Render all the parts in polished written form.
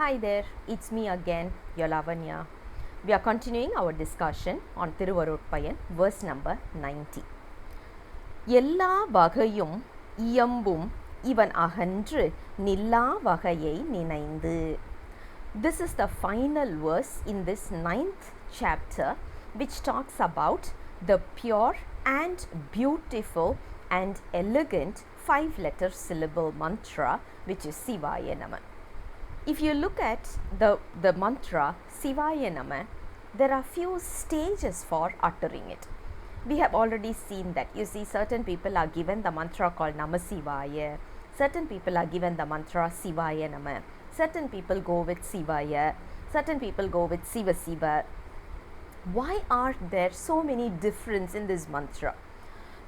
Hi there, it's me again, your Lavanya. We are continuing our discussion on Thiruvarutpayan, verse number 90. எல்லா வகையும் இயம்பும் இவன் அகன்று நில்லா வகையை நினைந்து. This is the final verse in this 9th chapter, which talks about the pure and beautiful and elegant 5-letter syllable mantra, which is Sivaya Nama. If you look at the mantra Sivaya Nama, there are few stages for uttering it. We have already seen that. You see, certain people are given the mantra called Namasivaya, certain people are given the mantra Sivaya Nama, certain people go with Sivaya, certain people go with Siva Siva. Why are there so many differences in this mantra?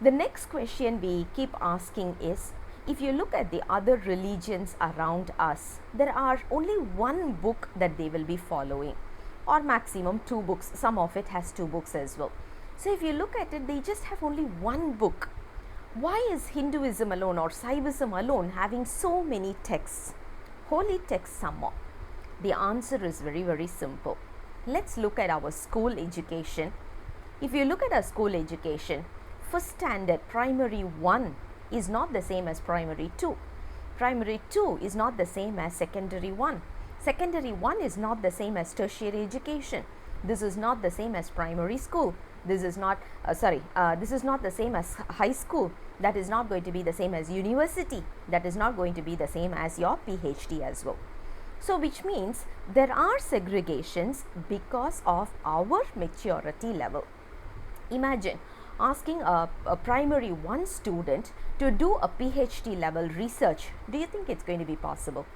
The next question we keep asking is, if you look at the other religions around us, there are only one book that they will be following, or maximum 2 books. Some of it has 2 books as well. So if you look at it, they just have only one book. Why is Hinduism alone or Saivism alone having so many texts, holy texts some more? The answer is very simple. Let's look at our school education. If you look at our school education, first standard, primary 1 is not the same as primary 2. Primary 2 is not the same as secondary 1. Secondary 1 is not the same as tertiary education. This is not the same as primary school. This is not the same as high school. That is not going to be the same as university. That is not going to be the same as your PhD as well. So which means there are segregations because of our maturity level. Imagine asking a primary 1 student to do a PhD level research. Do you think it's going to be possible?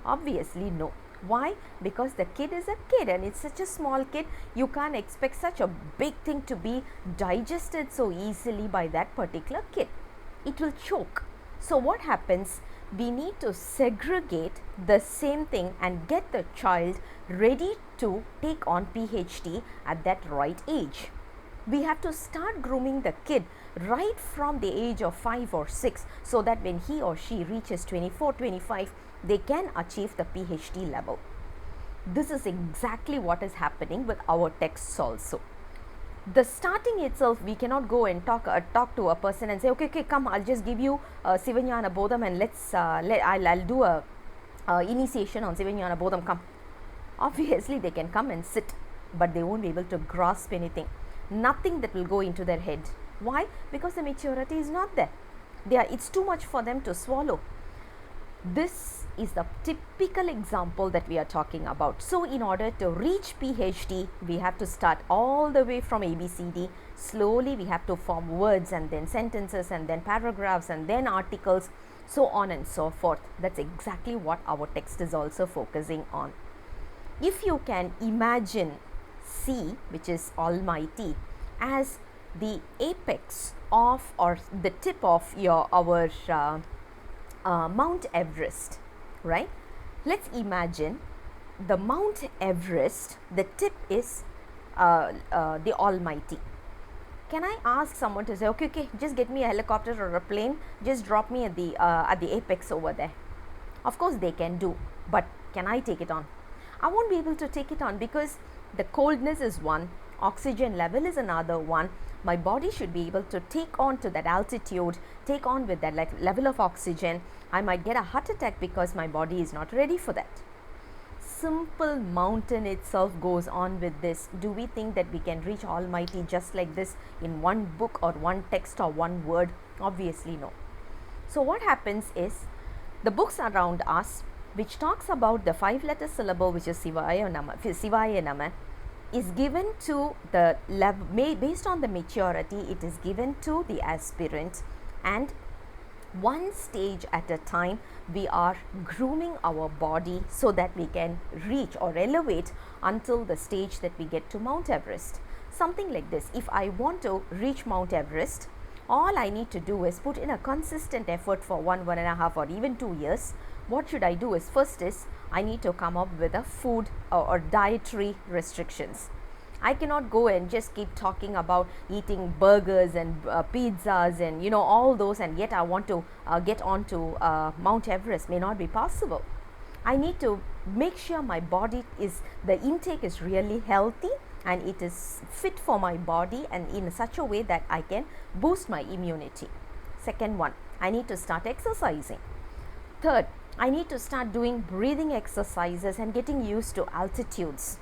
Obviously no. Why? Because the kid is a kid and it's such a small kid. You can't expect such a big thing to be digested so easily by that particular kid. It will choke. So what happens? We need to segregate the same thing and get the child ready to take on PhD at that right age. We have to start grooming the kid right from the age of 5 or 6, so that when he or she reaches 24, 25, they can achieve the PhD level. This is exactly what is happening with our texts also. The starting itself, we cannot go and talk to a person and say, okay, come, I'll just give you Sivanyana Bodham and I'll do a initiation on Sivanyana Bodham, come. Obviously they can come and sit, but they won't be able to grasp anything. Nothing that will go into their head. Why? Because the maturity is not there. It's too much for them to swallow. This is the typical example that we are talking about. So in order to reach PhD, we have to start all the way from ABCD. Slowly we have to form words and then sentences and then paragraphs and then articles, so on and so forth. That's exactly what our text is also focusing on. If you can imagine C, which is Almighty, as the apex of or the tip of our Mount Everest, right? Let's imagine the Mount Everest, the tip is the Almighty. Can I ask someone to say, okay, just get me a helicopter or a plane, just drop me at the apex over there? Of course they can do, but can I take it on? I won't be able to take it on because the coldness is one, oxygen level is another one. My body should be able to take on to that altitude, take on with that level of oxygen. I might get a heart attack because my body is not ready for that. Simple mountain itself goes on with this. Do we think that we can reach Almighty just like this in one book or one text or one word? Obviously no. So what happens is, the books around us which talks about the 5-letter syllable, which is Sivaya Nama, is given to the level based on the maturity. It is given to the aspirant, and one stage at a time we are grooming our body so that we can reach or elevate until the stage that we get to Mount Everest. Something like this. If I want to reach Mount Everest, all I need to do is put in a consistent effort for 1.5 or even 2 years. What should I do is, first is I need to come up with a food or dietary restrictions. I cannot go and just keep talking about eating burgers and pizzas and all those, and yet I want to get on to Mount Everest. May not be possible. I need to make sure my body is, the intake is really healthy and it is fit for my body and in such a way that I can boost my immunity. Second one, I need to start exercising. Third, I need to start doing breathing exercises and getting used to altitudes.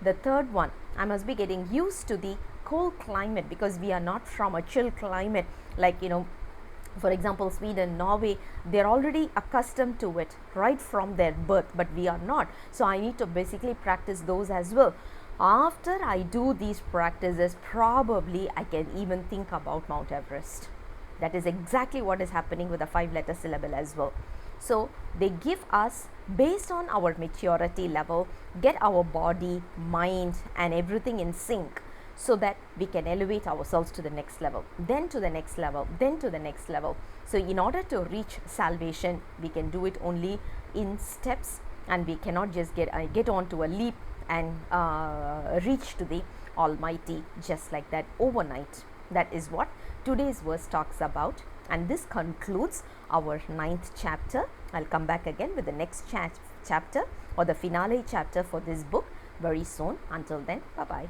The third one, I must be getting used to the cold climate, because we are not from a chill climate like, for example, Sweden, Norway, they're already accustomed to it right from their birth, but we are not. So I need to basically practice those as well. After I do these practices, probably I can even think about Mount Everest. That is exactly what is happening with the 5-letter syllable as well. So they give us, based on our maturity level, get our body, mind and everything in sync, so that we can elevate ourselves to the next level, then to the next level, then to the next level. So in order to reach salvation, we can do it only in steps, and we cannot just get on to a leap and reach to the Almighty just like that overnight. That is what today's verse talks about, and this concludes our 9th chapter. I'll come back again with the next chapter or the finale chapter for this book very soon. Until then, bye bye.